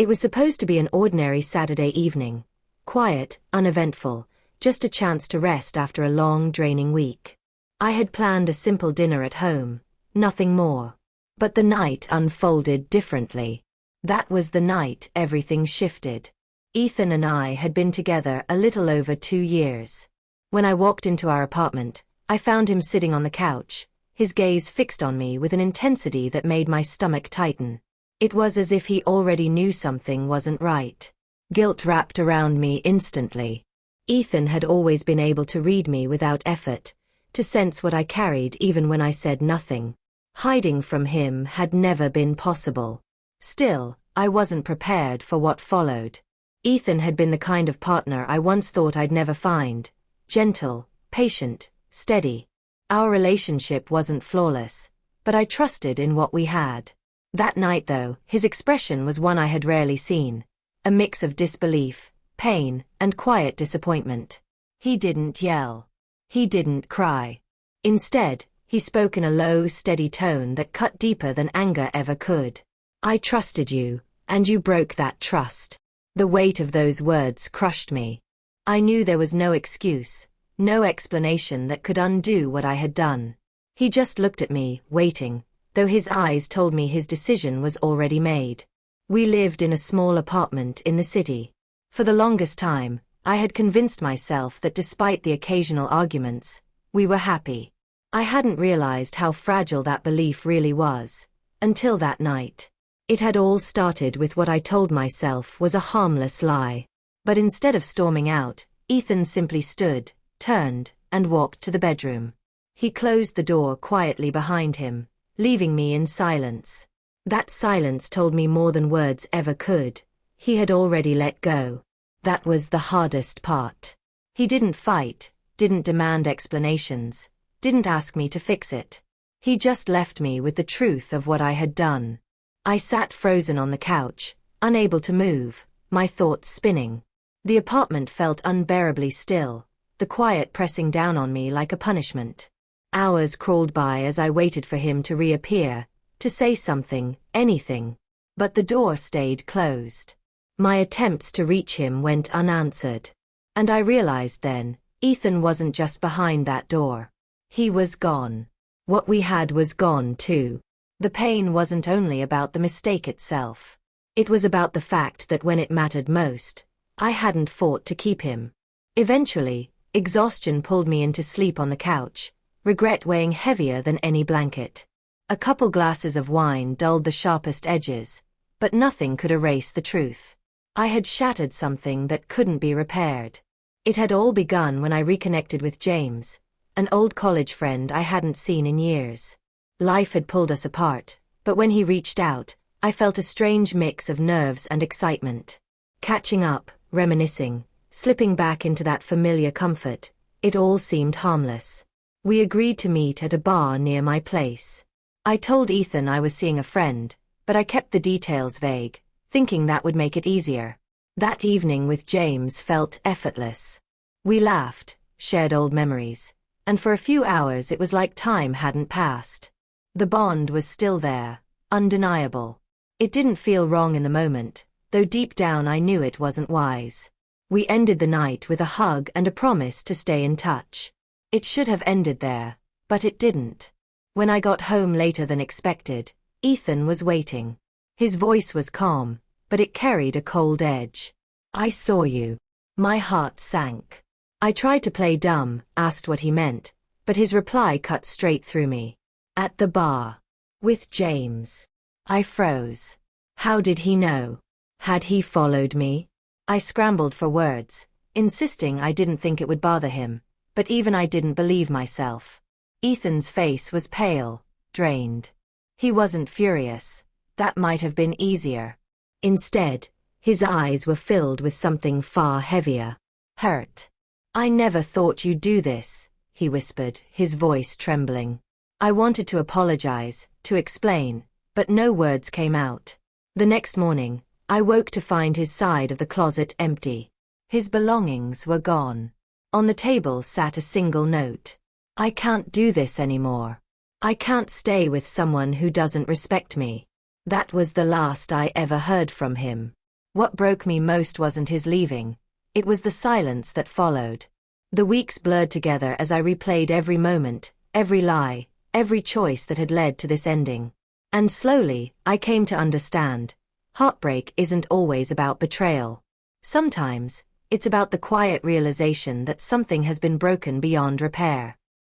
It was supposed to be an ordinary Saturday evening. Quiet, uneventful, just a chance to rest after a long, draining week. I had planned a simple dinner at home, nothing more. But the night unfolded differently. That was the night everything shifted. Ethan and I had been together a little over 2 years. When I walked into our apartment, I found him sitting on the couch, his gaze fixed on me with an intensity that made my stomach tighten. It was as if he already knew something wasn't right. Guilt wrapped around me instantly. Ethan had always been able to read me without effort, to sense what I carried even when I said nothing. Hiding from him had never been possible. Still, I wasn't prepared for what followed. Ethan had been the kind of partner I once thought I'd never find. Gentle, patient, steady. Our relationship wasn't flawless, but I trusted in what we had. That night though, his expression was one I had rarely seen. A mix of disbelief, pain, and quiet disappointment. He didn't yell. He didn't cry. Instead, he spoke in a low, steady tone that cut deeper than anger ever could. "I trusted you, and you broke that trust." The weight of those words crushed me. I knew there was no excuse, no explanation that could undo what I had done. He just looked at me, waiting, though his eyes told me his decision was already made. We lived in a small apartment in the city. For the longest time, I had convinced myself that despite the occasional arguments, we were happy. I hadn't realized how fragile that belief really was, until that night. It had all started with what I told myself was a harmless lie. But instead of storming out, Ethan simply stood, turned, and walked to the bedroom. He closed the door quietly behind him, leaving me in silence. That silence told me more than words ever could. He had already let go. That was the hardest part. He didn't fight, didn't demand explanations, didn't ask me to fix it. He just left me with the truth of what I had done. I sat frozen on the couch, unable to move, my thoughts spinning. The apartment felt unbearably still, the quiet pressing down on me like a punishment. Hours crawled by as I waited for him to reappear, to say something, anything. But the door stayed closed. My attempts to reach him went unanswered. And I realized then, Ethan wasn't just behind that door. He was gone. What we had was gone too. The pain wasn't only about the mistake itself. It was about the fact that when it mattered most, I hadn't fought to keep him. Eventually, exhaustion pulled me into sleep on the couch, regret weighing heavier than any blanket. A couple glasses of wine dulled the sharpest edges, but nothing could erase the truth. I had shattered something that couldn't be repaired. It had all begun when I reconnected with James, an old college friend I hadn't seen in years. Life had pulled us apart, but when he reached out, I felt a strange mix of nerves and excitement. Catching up, reminiscing, slipping back into that familiar comfort, it all seemed harmless. We agreed to meet at a bar near my place. I told Ethan I was seeing a friend, but I kept the details vague, thinking that would make it easier. That evening with James felt effortless. We laughed, shared old memories, and for a few hours it was like time hadn't passed. The bond was still there, undeniable. It didn't feel wrong in the moment, though deep down I knew it wasn't wise. We ended the night with a hug and a promise to stay in touch. It should have ended there, but it didn't. When I got home later than expected, Ethan was waiting. His voice was calm, but it carried a cold edge. "I saw you." My heart sank. I tried to play dumb, asked what he meant, but his reply cut straight through me. "At the bar. With James." I froze. How did he know? Had he followed me? I scrambled for words, insisting I didn't think it would bother him, but even I didn't believe myself. Ethan's face was pale, drained. He wasn't furious. That might have been easier. Instead, his eyes were filled with something far heavier. Hurt. "I never thought you'd do this," he whispered, his voice trembling. I wanted to apologize, to explain, but no words came out. The next morning, I woke to find his side of the closet empty. His belongings were gone. On the table sat a single note. "I can't do this anymore. I can't stay with someone who doesn't respect me." That was the last I ever heard from him. What broke me most wasn't his leaving. It was the silence that followed. The weeks blurred together as I replayed every moment, every lie, every choice that had led to this ending. And slowly, I came to understand. Heartbreak isn't always about betrayal. Sometimes, it's about the quiet realization that something has been broken beyond repair.